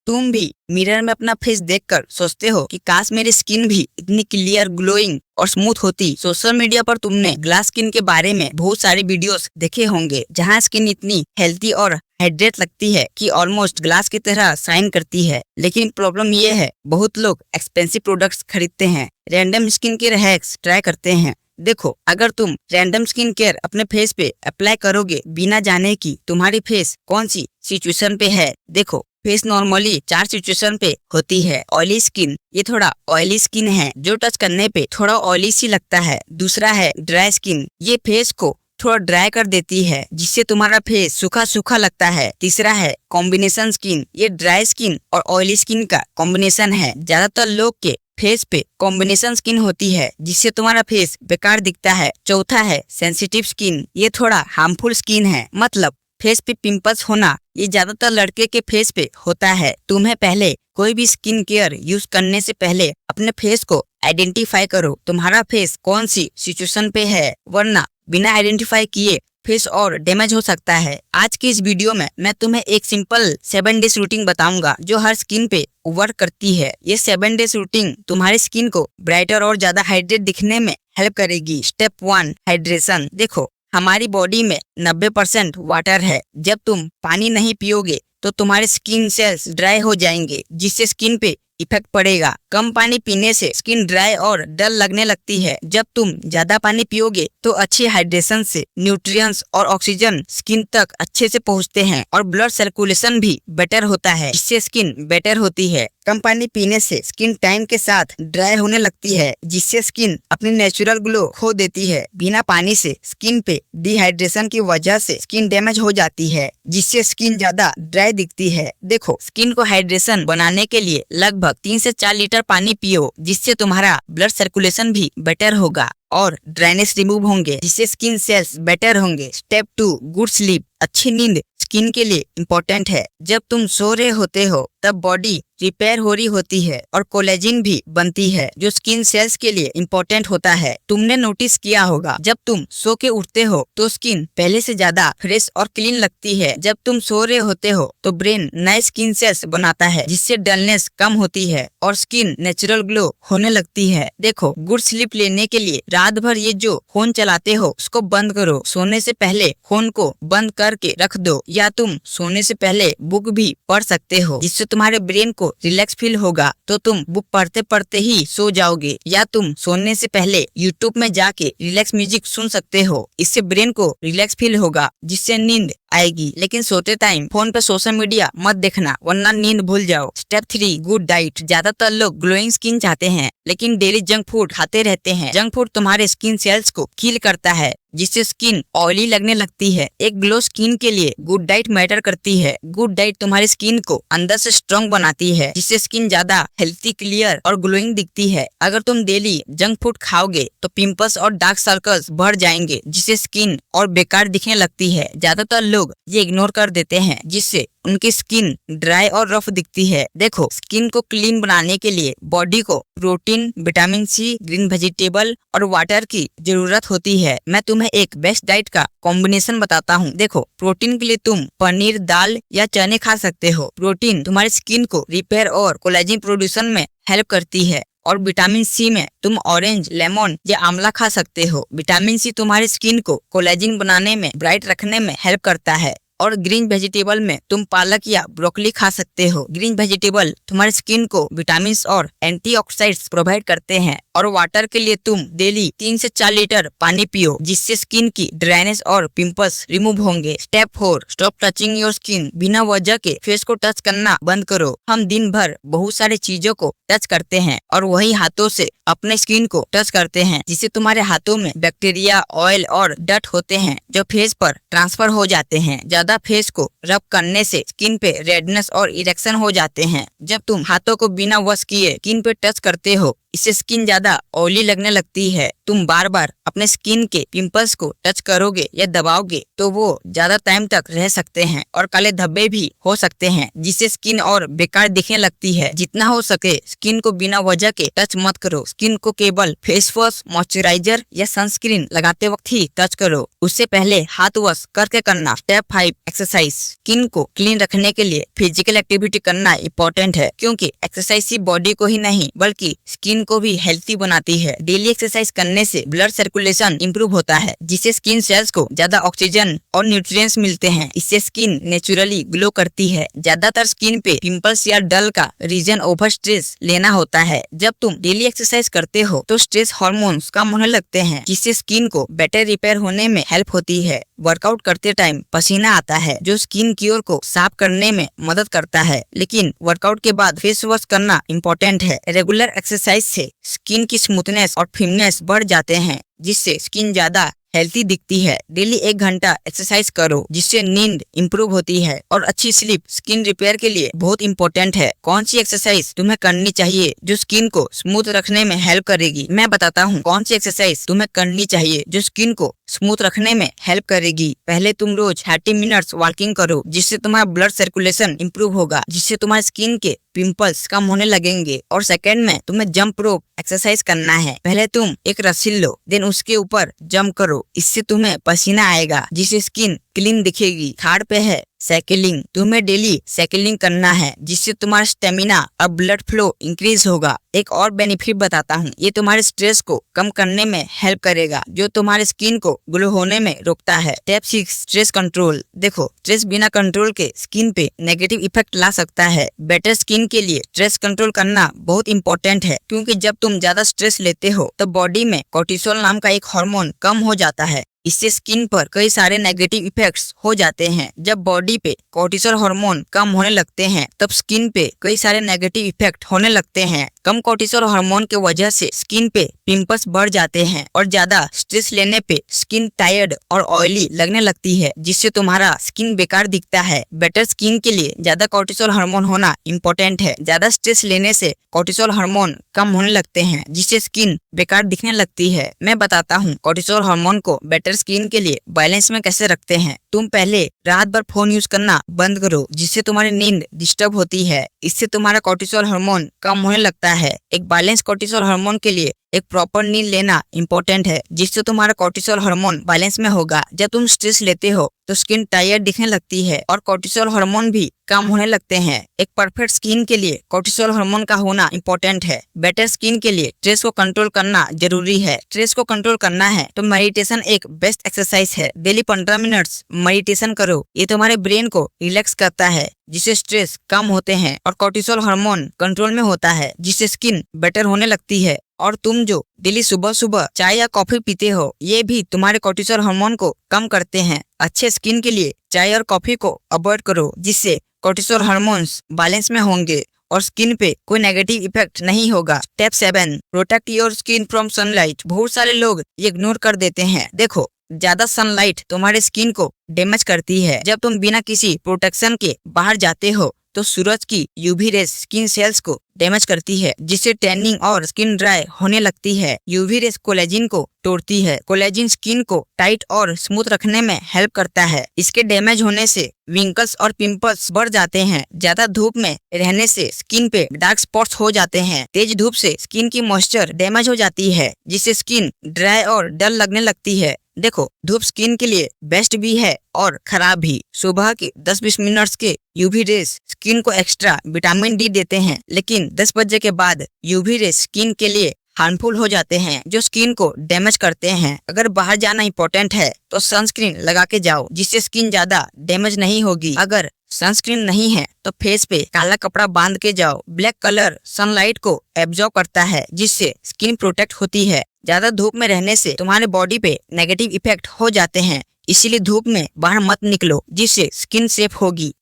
तुम भी मिरर में अपना फेस देखकर सोचते हो कि काश मेरी स्किन भी इतनी क्लियर, ग्लोइंग और स्मूथ होती। सोशल मीडिया पर तुमने ग्लास स्किन के बारे में बहुत सारे वीडियोस देखे होंगे जहां स्किन इतनी हेल्थी और हाइड्रेट लगती है कि ऑलमोस्ट ग्लास की तरह शाइन करती है। लेकिन प्रॉब्लम ये है, बहुत लोग एक्सपेंसिव प्रोडक्ट्स खरीदते हैं, random skin care hacks try करते हैं। देखो, अगर तुम रैंडम स्किन केयर अपने फेस पे अप्लाई करोगे बिना जाने कि तुम्हारी फेस कौन सी सिचुएशन पे है। देखो, फेस नॉर्मली 4 सिचुएशन पे होती है। ऑयली स्किन, ये थोड़ा ऑयली स्किन है जो टच करने पे थोड़ा ऑयली सी लगता है। दूसरा है ड्राई स्किन, ये फेस को थोड़ा ड्राई कर देती है जिससे तुम्हारा फेस सूखा सूखा लगता है। तीसरा है कॉम्बिनेशन स्किन, ये ड्राई स्किन और ऑयली स्किन का कॉम्बिनेशन है। ज्यादातर लोग के फेस पे कॉम्बिनेशन स्किन होती है जिससे तुम्हारा फेस बेकार दिखता है। चौथा है सेंसिटिव स्किन, ये थोड़ा हार्मफुल स्किन है, मतलब फेस पे पिंपल्स होना ये ज्यादातर लड़के के फेस पे होता है। तुम्हें पहले कोई भी स्किन केयर यूज करने से पहले अपने फेस को आइडेंटिफाई करो, तुम्हारा फेस कौन सी सिचुएशन पे है, वरना बिना आइडेंटिफाई किए फेस और डैमेज हो सकता है। आज की इस वीडियो में मैं तुम्हें एक सिंपल 7 डेज रूटीन बताऊंगा जो हर स्किन पे वर्क करती है। ये 7 डेज रूटीन तुम्हारी स्किन को ब्राइटर और ज्यादा हाइड्रेट दिखने में हेल्प करेगी। Step 1, hydration. देखो, हमारी बॉडी में 90% वाटर है। जब तुम पानी नहीं पियोगे तो तुम्हारे स्किन सेल्स ड्राई हो जाएंगे जिससे स्किन पे इफेक्ट पड़ेगा। कम पानी पीने से स्किन ड्राई और डल लगने लगती है। जब तुम ज्यादा पानी पियोगे तो अच्छी हाइड्रेशन से न्यूट्रिएंट्स और ऑक्सीजन स्किन तक अच्छे से पहुंचते हैं और ब्लड सर्कुलेशन भी बेटर होता है, इससे स्किन बेटर होती है। कम पानी पीने से स्किन टाइम के साथ ड्राई होने लगती है जिससे स्किन अपनी नेचुरल ग्लो खो देती है। बिना पानी से स्किन पे डिहाइड्रेशन की वजह से स्किन डैमेज हो जाती है जिससे स्किन ज्यादा ड्राई दिखती है। देखो, स्किन को हाइड्रेशन बनाने के लिए लगभग 3 से 4 लीटर पानी पियो जिससे तुम्हारा ब्लड सर्कुलेशन भी बेटर होगा और ड्राइनेस रिमूव होंगे जिससे स्किन सेल्स बेटर होंगे। Step 2, good sleep. अच्छी नींद स्किन के लिए इम्पोर्टेंट है। जब तुम सो रहे होते हो तब बॉडी रिपेयर हो रही होती है और कोलेजिन भी बनती है जो स्किन सेल्स के लिए इम्पोर्टेंट होता है। तुमने नोटिस किया होगा, जब तुम सो के उठते हो तो स्किन पहले से ज्यादा फ्रेश और क्लीन लगती है। जब तुम सो रहे होते हो तो ब्रेन नए स्किन सेल्स बनाता है जिससे डलनेस कम होती है और स्किन नेचुरल ग्लो होने लगती है। देखो, गुड स्लीप लेने के लिए रात भर ये जो फोन चलाते हो उसको बंद करो। सोने से पहले फोन को बंद करके रख दो, या तुम सोने से पहले बुक भी पढ़ सकते हो जिससे तुम्हारे ब्रेन को रिलैक्स फील होगा तो तुम बुक पढ़ते पढ़ते ही सो जाओगे। या तुम सोने से पहले यूट्यूब में जाके रिलैक्स म्यूजिक सुन सकते हो, इससे ब्रेन को रिलैक्स फील होगा जिससे नींद आएगी। लेकिन सोते टाइम फोन पे सोशल मीडिया मत देखना वरना नींद भूल जाओ। Step 3, good diet. ज्यादातर लोग ग्लोइंग स्किन चाहते हैं लेकिन डेली जंक फूड खाते रहते हैं। जंक फूड तुम्हारे स्किन सेल्स को किल करता है जिससे स्किन ऑयली लगने लगती है। एक ग्लो स्किन के लिए गुड डाइट मैटर करती है। गुड डाइट तुम्हारी स्किन को अंदर से स्ट्रॉन्ग बनाती है जिससे स्किन ज्यादा हेल्थी, क्लियर और ग्लोइंग दिखती है। अगर तुम डेली जंक फूड खाओगे तो पिंपल्स और डार्क सर्कल्स बढ़ जाएंगे जिससे स्किन और बेकार दिखने लगती है। ज्यादातर लोग ये इग्नोर कर देते हैं जिससे उनकी स्किन ड्राई और रफ दिखती है। देखो, स्किन को क्लीन बनाने के लिए बॉडी को protein, vitamin C, green vegetable और वाटर की जरूरत होती है। मैं तुम्हें एक बेस्ट डाइट का कॉम्बिनेशन बताता हूँ। देखो, प्रोटीन के लिए तुम पनीर, दाल या चने खा सकते हो। प्रोटीन तुम्हारी स्किन को रिपेयर और कोलेजन प्रोड्यूसन में हेल्प करती है और विटामिन सी में तुम ऑरेंज, लेमन या आंवला खा सकते हो। विटामिन सी तुम्हारी स्किन को कोलेजन बनाने में, ब्राइट रखने में हेल्प करता है। और ग्रीन वेजिटेबल में तुम पालक या ब्रोकली खा सकते हो। ग्रीन वेजिटेबल तुम्हारी स्किन को विटामिन और एंटीऑक्सीडेंट्स प्रोवाइड करते हैं। और वाटर के लिए तुम डेली 3 से 4 लीटर पानी पियो जिससे स्किन की ड्राइनेस और पिंपल्स रिमूव होंगे। Step 4, stop touching your skin. बिना वजह के फेस को टच करना बंद करो। हम दिन भर बहुत सारी चीजों को टच करते हैं और वही हाथों से अपने स्किन को टच करते हैं जिससे तुम्हारे हाथों में बैक्टीरिया, ऑयल और डस्ट होते हैं जो फेस पर ट्रांसफर हो जाते हैं। ज्यादा फेस को रब करने से स्किन पे रेडनेस और इरेक्शन हो जाते हैं। जब तुम हाथों को बिना वॉश किए स्किन पे टच करते हो इससे स्किन ज्यादा ऑयली लगने लगती है। तुम बार बार अपने स्किन के पिंपल्स को टच करोगे या दबाओगे तो वो ज्यादा टाइम तक रह सकते हैं और काले धब्बे भी हो सकते हैं जिससे स्किन और बेकार दिखने लगती है। जितना हो सके स्किन को बिना वजह के टच मत करो। स्किन को केवल फेस वॉश, मॉइस्चराइजर या सनस्क्रीन लगाते वक्त ही टच करो, उससे पहले हाथ वॉश करके करना। Step 5, exercise. स्किन को क्लीन रखने के लिए फिजिकल एक्टिविटी करना इम्पोर्टेंट है, क्योंकि एक्सरसाइज सिर्फ बॉडी को ही नहीं बल्कि स्किन को भी हेल्थी बनाती है। डेली एक्सरसाइज करने से ब्लड सर्कुलेशन इंप्रूव होता है, जिससे स्किन सेल्स को ज्यादा ऑक्सीजन और न्यूट्रिएंट्स मिलते हैं। इससे स्किन नेचुरली ग्लो करती है। ज्यादातर स्किन पे पिंपल्स या डल का रीजन ओवर स्ट्रेस लेना होता है। जब तुम डेली एक्सरसाइज करते हो तो स्ट्रेस हार्मोन्स कम होने लगते हैं, जिससे स्किन को बेटर रिपेयर होने में हेल्प होती है। वर्कआउट करते टाइम पसीना आता है, जो स्किन क्योर को साफ करने में मदद करता है, लेकिन वर्कआउट के बाद फेस वॉश करना इम्पोर्टेंट है। रेगुलर एक्सरसाइज से स्किन की स्मूथनेस और फिटनेस बढ़ जाते हैं, जिससे स्किन ज्यादा हेल्थी दिखती है। डेली 1 घंटा एक्सरसाइज करो, जिससे नींद इंप्रूव होती है और अच्छी स्लीप स्किन रिपेयर के लिए बहुत इंपॉर्टेंट है। कौन सी एक्सरसाइज तुम्हें करनी चाहिए जो स्किन को स्मूथ रखने में हेल्प करेगी? मैं बताता हूँ कौन सी एक्सरसाइज तुम्हें करनी चाहिए जो स्किन को स्मूथ रखने में हेल्प करेगी। पहले तुम रोज 30 मिनट्स वॉकिंग करो, जिससे तुम्हारा ब्लड सर्कुलेशन इंप्रूव होगा, जिससे तुम्हारी स्किन के पिंपल्स कम होने लगेंगे। और सेकंड में तुम्हें जंप रोप एक्सरसाइज करना है। पहले तुम एक रस्सी लो, देन उसके ऊपर जंप करो। इससे तुम्हें पसीना आएगा, जिससे स्किन क्लीन दिखेगी। थर्ड पे है साइकिलिंग। तुम्हें डेली साइकिलिंग करना है, जिससे तुम्हारा स्टेमिना और ब्लड फ्लो इंक्रीज होगा। एक और बेनिफिट बताता हूँ, ये तुम्हारे स्ट्रेस को कम करने में हेल्प करेगा, जो तुम्हारे स्किन को ग्लो होने में रोकता है। Step 6 stress control. देखो, स्ट्रेस बिना कंट्रोल के स्किन पे नेगेटिव इफेक्ट ला सकता है। बेटर स्किन के लिए स्ट्रेस कंट्रोल करना बहुत इंपॉर्टेंट है, क्योंकि जब तुम ज्यादा स्ट्रेस लेते हो तो बॉडी में कोर्टिसोल नाम का एक हार्मोन कम हो जाता है। इससे स्किन पर कई सारे नेगेटिव इफेक्ट्स हो जाते हैं। जब बॉडी पे कोर्टिसोल हार्मोन कम होने लगते हैं, तब स्किन पे कई सारे नेगेटिव इफेक्ट होने लगते हैं। कम कोर्टिसोल हार्मोन के वजह से स्किन पे पिंपल्स बढ़ जाते हैं, और ज्यादा स्ट्रेस लेने पे स्किन टायर्ड और ऑयली लगने लगती है, जिससे तुम्हारा स्किन बेकार दिखता है। बेटर स्किन के लिए ज्यादा कोर्टिसोल हार्मोन होना इम्पोर्टेंट है। ज्यादा स्ट्रेस लेने से कोर्टिसोल हार्मोन कम होने लगते हैं, जिससे स्किन बेकार दिखने लगती है। मैं बताता हूँ कोर्टिसोल हार्मोन को बेटर स्किन के लिए बैलेंस में कैसे रखते हैं। तुम पहले रात भर फोन यूज करना बंद करो, जिससे तुम्हारी नींद डिस्टर्ब होती है। इससे तुम्हारा कोर्टिसोल हार्मोन कम होने लगता है। एक बैलेंस कोर्टिसोल हार्मोन के लिए एक प्रॉपर नींद लेना इम्पोर्टेंट है, जिससे तुम्हारा कोर्टिसोल हार्मोन बैलेंस में होगा। जब तुम स्ट्रेस लेते हो तो स्किन टायर्ड दिखने लगती है और कोर्टिसोल हार्मोन भी कम होने लगते हैं। एक परफेक्ट स्किन के लिए कोर्टिसोल हार्मोन का होना इम्पोर्टेंट है। बेटर स्किन के लिए स्ट्रेस को कंट्रोल करना जरूरी है। स्ट्रेस को कंट्रोल करना है तो मेडिटेशन एक बेस्ट एक्सरसाइज है। डेली 15 मिनट्स मेडिटेशन करो। ये तुम्हारे ब्रेन को रिलैक्स करता है, जिससे स्ट्रेस कम होते हैं और कोर्टिसोल हार्मोन कंट्रोल में होता है, जिससे स्किन बेटर होने लगती है। और तुम जो डेली सुबह सुबह चाय या कॉफी पीते हो, ये भी तुम्हारे कोर्टिसोल हार्मोन को कम करते हैं। अच्छे स्किन के लिए चाय और कॉफी को अवॉइड करो, जिससे कोर्टिसोल हार्मोन्स बैलेंस में होंगे और स्किन पे कोई नेगेटिव इफेक्ट नहीं होगा। Step 7 protect your skin from sunlight. बहुत सारे लोग ये इग्नोर कर देते हैं। देखो, ज्यादा सनलाइट तुम्हारे स्किन को डैमेज करती है। जब तुम बिना किसी प्रोटेक्शन के बाहर जाते हो तो सूरज की यूवी रेस स्किन सेल्स को डैमेज करती है, जिससे टैनिंग और स्किन ड्राई होने लगती है। यूवी रेस कोलेजिन को तोड़ती है। कोलेजिन स्किन को टाइट और स्मूथ रखने में हेल्प करता है। इसके डैमेज होने से विंकल्स और पिंपल्स बढ़ जाते हैं। ज्यादा धूप में रहने से स्किन पे डार्क स्पॉट्स हो जाते हैं। तेज धूप से स्किन की मॉइस्चर डैमेज हो जाती है, जिससे स्किन ड्राई और डल लगने लगती है। देखो, धूप स्किन के लिए बेस्ट भी है और खराब भी। सुबह के 10-20 मिनट्स के यूवी रेस स्किन को एक्स्ट्रा विटामिन डी देते हैं, लेकिन 10 बजे के बाद यूवी रेस स्किन के लिए हार्मफुल हो जाते हैं, जो स्किन को डैमेज करते हैं। अगर बाहर जाना इम्पोर्टेंट है तो सनस्क्रीन लगा के जाओ, जिससे स्किन ज्यादा डैमेज नहीं होगी। अगर सनस्क्रीन नहीं है तो फेस पे काला कपड़ा बांध के जाओ। ब्लैक कलर सनलाइट को एब्जॉर्ब करता है, जिससे स्किन प्रोटेक्ट होती है। ज्यादा धूप में रहने से तुम्हारे बॉडी पे नेगेटिव इफेक्ट हो जाते हैं, इसीलिए धूप में बाहर मत निकलो, जिससे स्किन सेफ होगी।